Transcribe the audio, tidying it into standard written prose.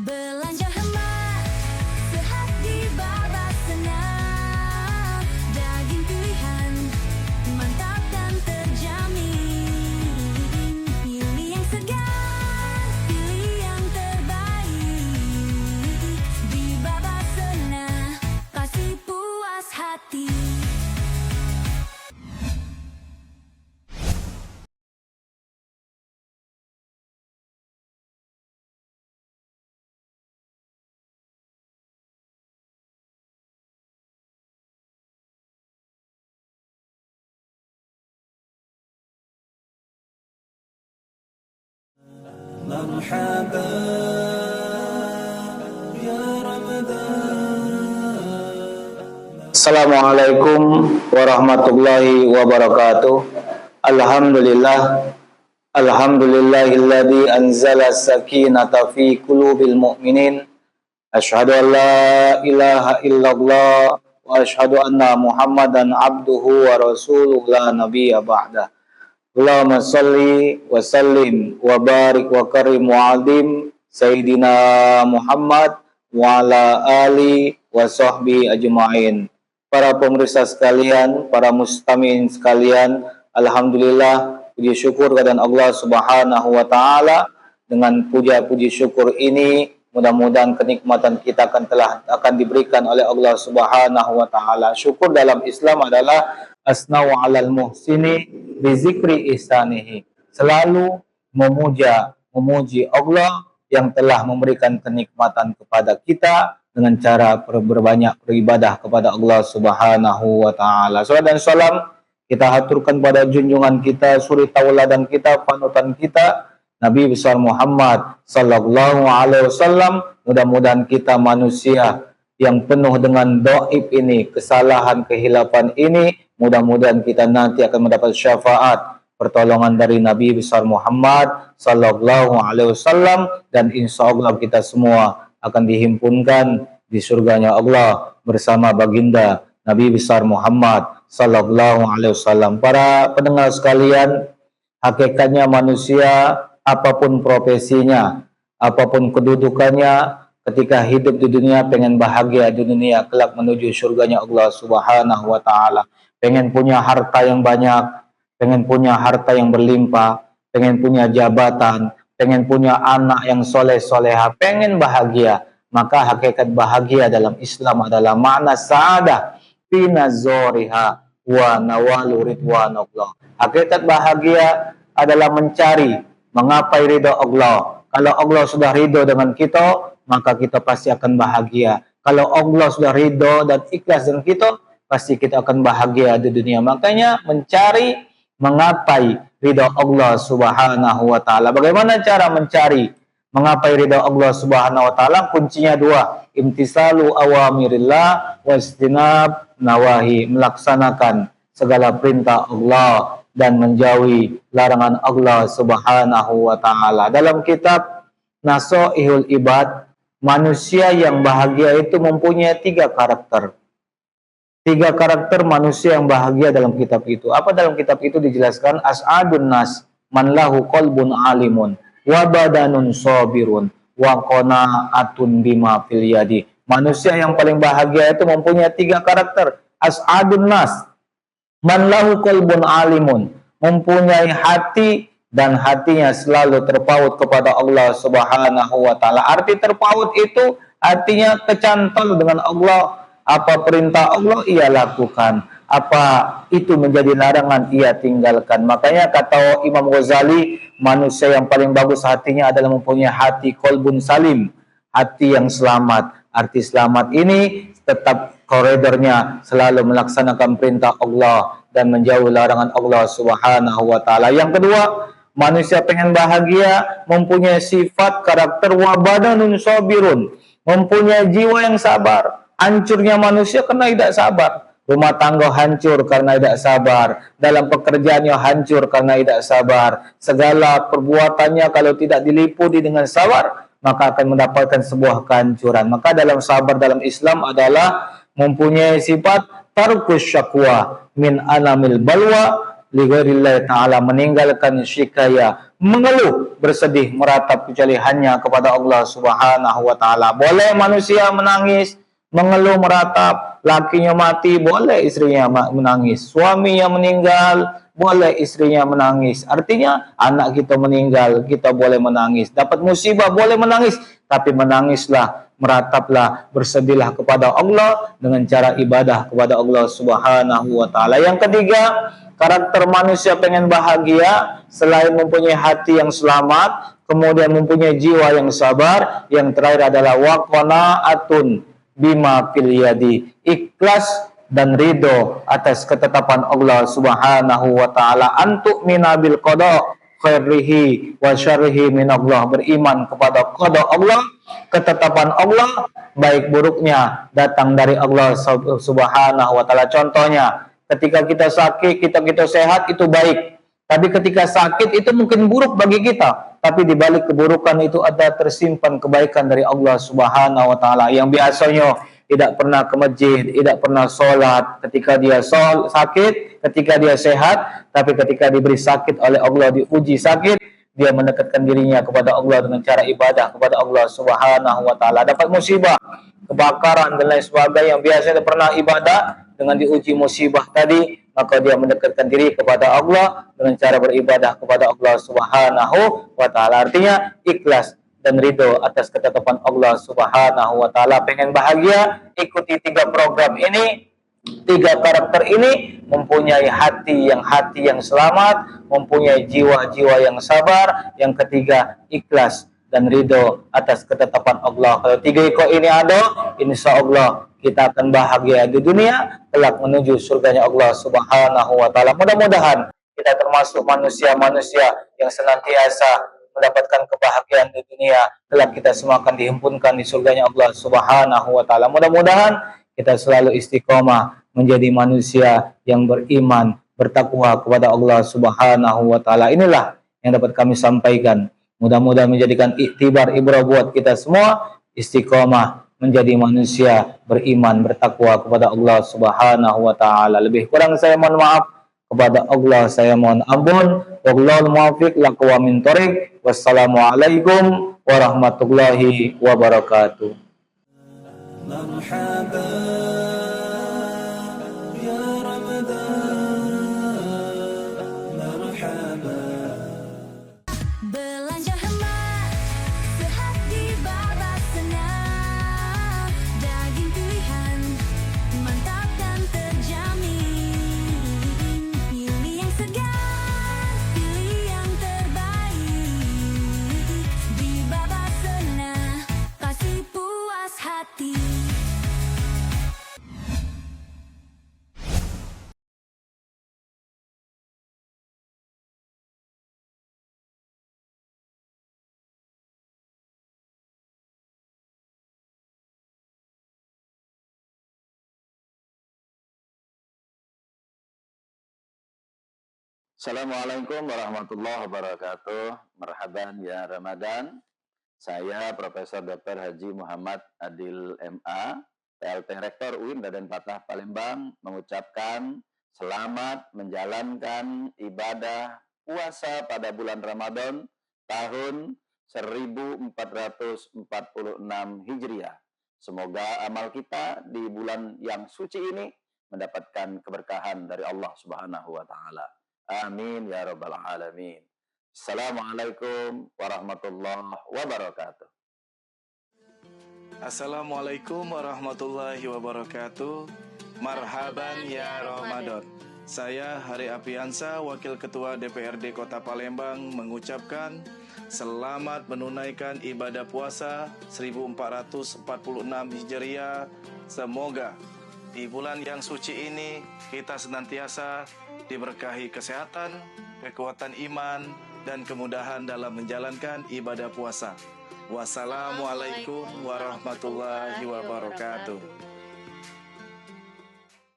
Belanja hemat, sehat di Babasana. Daging pilihan, mantap dan terjamin. Pilih yang segar, pilih yang terbaik. Di Babasana, pasti puas hati. مرحبا يا رمضان. Assalamualaikum warahmatullahi wabarakatuh. Alhamdulillahilladzi anzala sakinata fi qulubil mu'minin. Asyhadu an la ilaha illallah wa asyhadu anna Muhammadan abduhu wa rasuluhu la nabiyya ba'da. Allahumma salli wa sallim wa barik wa karim wa azim Sayyidina Muhammad wa ala ali wa sahbihi ajma'in. Para pemirsa sekalian, para mustami'in sekalian, alhamdulillah, puji syukur kepada Allah Subhanahu wa taala. Dengan puja-puji syukur ini, mudah-mudahan kenikmatan kita akan diberikan oleh Allah Subhanahu wa taala. Syukur dalam Islam adalah asna'u 'alal muhsini bizikri ihsanihi. Selalu memuji Allah yang telah memberikan kenikmatan kepada kita dengan cara berbanyak beribadah kepada Allah Subhanahu wa taala. Salam dan salam kita haturkan pada junjungan kita, suri tauladan kita, panutan kita, Nabi besar Muhammad sallallahu alaihi wasallam. Mudah-mudahan kita manusia yang penuh dengan dhaif ini, kesalahan, kehilapan ini, mudah-mudahan kita nanti akan mendapat syafaat pertolongan dari Nabi besar Muhammad sallallahu alaihi wasallam, dan insya Allah kita semua akan dihimpunkan di surganya Allah bersama baginda Nabi besar Muhammad sallallahu alaihi wasallam. Para pendengar sekalian, hakikatnya manusia apapun profesinya, apapun kedudukannya, ketika hidup di dunia pengen bahagia di dunia, kelak menuju surganya Allah Subhanahu wa taala. Pengen punya harta yang banyak, pengen punya harta yang berlimpah, pengen punya jabatan, pengen punya anak yang soleh-soleha, pengen bahagia. Maka hakikat bahagia dalam Islam adalah makna sa'adah fi nazoriha wa nawalu ridwanullah. Hakikat bahagia adalah mencari menggapai ridho Allah. Kalau Allah sudah ridho dengan kita, maka kita pasti akan bahagia. Kalau Allah sudah ridho dan ikhlas dengan kita, pasti kita akan bahagia di dunia. Makanya mencari menggapai ridha Allah Subhanahu wa taala. Bagaimana cara mencari menggapai ridha Allah Subhanahu wa taala? Kuncinya dua, imtisalu awamirillah wastinab nawahi, melaksanakan segala perintah Allah dan menjauhi larangan Allah Subhanahu wa taala. Dalam kitab Nasoihul Ibad, manusia yang bahagia itu mempunyai 3 karakter. 3 karakter manusia yang bahagia dalam kitab itu. Apa dalam kitab itu dijelaskan? As'adun nas man lahu qalbun alimun wa badanun sabirun wa qanaatun bima fil yadi. Manusia yang paling bahagia itu mempunyai 3 karakter. As'adun nas man lahu qalbun alimun, mempunyai hati dan hatinya selalu terpaut kepada Allah Subhanahu wa taala. Arti terpaut itu artinya kecantol dengan Allah. Apa perintah Allah ia lakukan, apa itu menjadi larangan ia tinggalkan. Makanya kata Imam Ghazali, manusia yang paling bagus hatinya adalah mempunyai hati qalbun salim, hati yang selamat. Arti selamat ini tetap koridornya selalu melaksanakan perintah Allah dan menjauhi larangan Allah Subhanahu wa taala. Yang kedua, manusia pengen bahagia mempunyai sifat karakter wa badanun sabirun, mempunyai jiwa yang sabar. Hancurnya manusia karena tidak sabar. Rumah tangga hancur karena tidak sabar. Dalam pekerjaannya hancur karena tidak sabar. Segala perbuatannya kalau tidak diliputi dengan sabar, maka akan mendapatkan sebuah kehancuran. Maka dalam sabar dalam Islam adalah mempunyai sifat tarkus syakwa min alamil balwa li ghairillah ta'ala, meninggalkan syikaya, mengeluh, bersedih, meratap kecuali hanya kepada Allah Subhanahu wa taala. Boleh manusia menangis, mengeluh, meratap, lakinya mati, boleh istrinya menangis, suaminya meninggal, boleh istrinya menangis. Artinya anak kita meninggal, kita boleh menangis. Dapat musibah, boleh menangis, tapi menangislah, merataplah, bersedihlah kepada Allah dengan cara ibadah kepada Allah Subhanahu wa taala. Yang ketiga, karakter manusia pengen bahagia selain mempunyai hati yang selamat, kemudian mempunyai jiwa yang sabar. Yang terakhir adalah waqanaatun bima fil yadi, ikhlas dan ridho atas ketetapan Allah Subhanahu wa taala. Antuk minabil qada khairihi wa syarrihi min Allah, beriman kepada qada Allah, ketetapan Allah, baik buruknya datang dari Allah Subhanahu wa taala. Contohnya, ketika kita sakit, kita sehat, itu baik. Tapi ketika sakit itu mungkin buruk bagi kita, tapi di balik keburukan itu ada tersimpan kebaikan dari Allah Subhanahu wa taala. Yang biasanya tidak pernah ke masjid, tidak pernah sholat ketika dia sakit, ketika dia sehat, tapi ketika diberi sakit oleh Allah, diuji sakit, dia mendekatkan dirinya kepada Allah dengan cara ibadah kepada Allah Subhanahu wa taala. Dapat musibah, kebakaran dan lain sebagainya, yang biasanya pernah ibadah, dengan diuji musibah tadi, maka dia mendekatkan diri kepada Allah dengan cara beribadah kepada Allah Subhanahu wa taala. Artinya ikhlas dan ridho atas ketetapan Allah Subhanahu wa taala. Pengen bahagia, ikuti 3 program ini, 3 karakter ini, mempunyai hati yang selamat, mempunyai jiwa-jiwa yang sabar. Yang ketiga, ikhlas dan ridho atas ketetapan Allah. Kalau 3 ini ada, insya Allah kita akan bahagia di dunia, kelak menuju surganya Allah Subhanahu wa taala. Mudah-mudahan kita termasuk manusia-manusia yang senantiasa mendapatkan kebahagiaan di dunia, kelak kita semua akan dihimpunkan di surganya Allah Subhanahu wa taala. Mudah-mudahan kita selalu istiqomah menjadi manusia yang beriman, bertakwa kepada Allah Subhanahu wa taala. Inilah yang dapat kami sampaikan. Mudah-mudahan menjadikan iktibar ibrah buat kita semua, istiqomah menjadi manusia beriman, bertakwa kepada Allah Subhanahu wa taala. Lebih kurang saya mohon maaf, kepada Allah saya mohon ampun. Wallahul muwaffiq lakum min thoriq. Wassalamualaikum warahmatullahi wabarakatuh. مرحبا يا رمضان مرحبا Belanja hemat, sehat di bawah senang. Daging pilihan, mantap dan terjamin. Pilih yang segar, pilih yang terbaik. Di bawah senang, pasti puas hati. Assalamualaikum warahmatullahi wabarakatuh. Marhaban ya Ramadan. Saya Profesor Dr. Haji Muhammad Adil MA, PLT Rektor UIN Raden Patah Palembang, mengucapkan selamat menjalankan ibadah puasa pada bulan Ramadan tahun 1446 Hijriah. Semoga amal kita di bulan yang suci ini mendapatkan keberkahan dari Allah Subhanahu wa taala. Amin ya rabbal alamin. Assalamualaikum warahmatullahi wabarakatuh. Assalamualaikum warahmatullahi wabarakatuh. Marhaban ya Ramadan. Saya Hari Apiansa, Wakil Ketua DPRD Kota Palembang, mengucapkan selamat menunaikan ibadah puasa 1446 Hijriah. Semoga di bulan yang suci ini kita senantiasa diberkahi kesehatan, kekuatan iman, dan kemudahan dalam menjalankan ibadah puasa. Wassalamualaikum warahmatullahi wabarakatuh.